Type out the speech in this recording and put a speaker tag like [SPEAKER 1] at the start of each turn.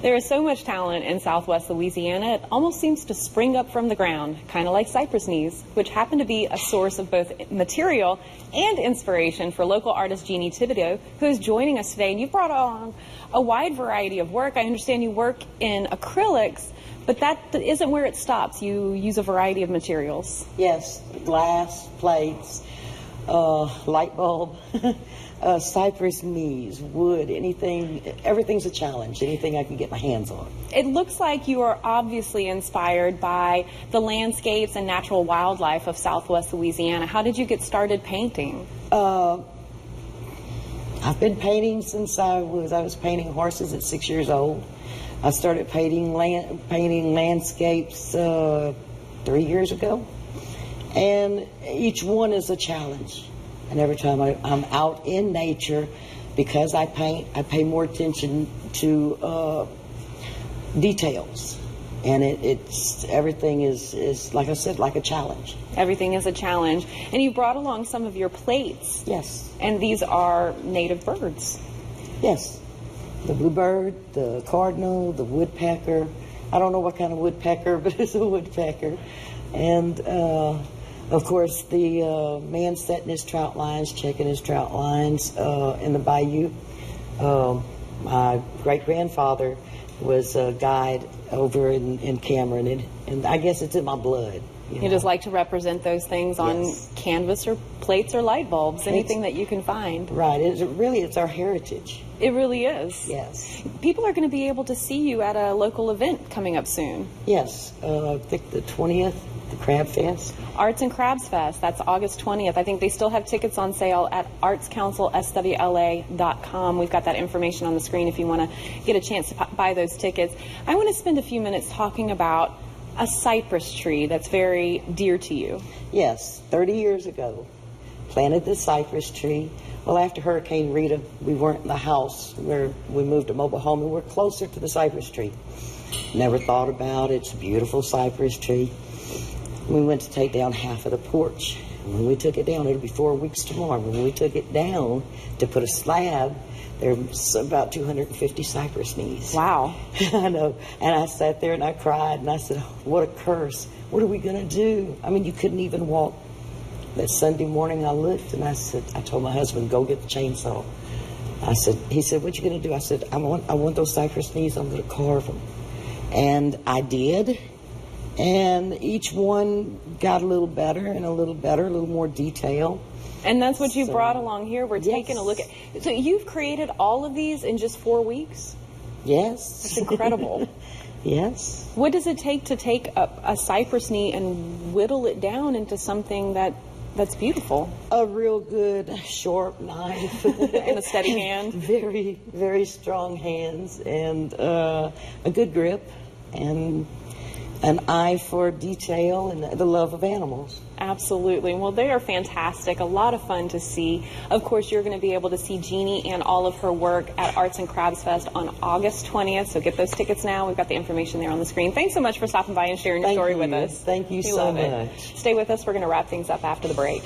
[SPEAKER 1] There is so much talent in Southwest Louisiana, it almost seems to spring up from the ground, kind of like cypress knees, which happen to be a source of both material and inspiration for local artist Jeannie Thibodeaux, who is joining us today. And you've brought along a wide variety of work. I understand you work in acrylics, but that isn't where it stops. You use a variety of materials.
[SPEAKER 2] Yes, glass, plates, light bulb, cypress knees, wood, anything, everything's a challenge, anything I can get my hands on.
[SPEAKER 1] It looks like you are obviously inspired by the landscapes and natural wildlife of Southwest Louisiana. How did you get started painting?
[SPEAKER 2] I've been painting since I was painting horses at 6 years old. I started painting landscapes 3 years ago, and each one is a challenge. And every time I'm out in nature, because I paint, I pay more attention to details, and everything is like I said, like a challenge.
[SPEAKER 1] Everything is a challenge, and you brought along some of your plates.
[SPEAKER 2] Yes.
[SPEAKER 1] And these are native birds.
[SPEAKER 2] Yes. The bluebird, the cardinal, the woodpecker. I don't know what kind of woodpecker, but it's a woodpecker. And, of course, the man setting his trout lines, checking his trout lines in the bayou. My great-grandfather was a guide over in Cameron, and I guess it's in my blood.
[SPEAKER 1] You just like to represent those things on canvas or plates or light bulbs, anything that you can find.
[SPEAKER 2] Right. It's our heritage.
[SPEAKER 1] It really is.
[SPEAKER 2] Yes.
[SPEAKER 1] People are going to be able to see you at a local event coming up soon.
[SPEAKER 2] Yes. I think the 20th, the Crab Fest.
[SPEAKER 1] Arts and Crabs Fest. That's August 20th. I think they still have tickets on sale at artscouncilswla.com. We've got that information on the screen if you want to get a chance to buy those tickets. I want to spend a few minutes talking about a cypress tree that's very dear to you.
[SPEAKER 2] Yes, 30 years ago, planted this cypress tree. Well, after Hurricane Rita, we weren't in the house where we moved to mobile home, and we're closer to the cypress tree. Never thought about it. It's a beautiful cypress tree. We went to take down half of the porch. When we took it down, it'll be 4 weeks tomorrow. When we took it down to put a slab, there's about 250 cypress knees.
[SPEAKER 1] Wow.
[SPEAKER 2] I know. And I sat there and I cried and I said, what a curse. What are we going to do? I mean, you couldn't even walk. That Sunday morning I looked and I told my husband, go get the chainsaw. He said, what you going to do? I said, I want those cypress knees. I'm going to carve them. And I did. And each one got a little better and a little more detail.
[SPEAKER 1] And that's what you brought along here. We're taking a look at. So you've created all of these in just 4 weeks?
[SPEAKER 2] Yes.
[SPEAKER 1] That's incredible.
[SPEAKER 2] Yes.
[SPEAKER 1] What does it take to take a cypress knee and whittle it down into something that's beautiful?
[SPEAKER 2] A real good sharp knife.
[SPEAKER 1] And a steady hand.
[SPEAKER 2] Very, very strong hands, and a good grip, and an eye for detail and the love of animals.
[SPEAKER 1] Absolutely. Well, they are fantastic. A lot of fun to see. Of course, you're going to be able to see Jeannie and all of her work at Arts and Crabs Fest on August 20th. So get those tickets now. We've got the information there on the screen. Thanks so much for stopping by and sharing your story with us.
[SPEAKER 2] Thank you so much.
[SPEAKER 1] Stay with us. We're going to wrap things up after the break.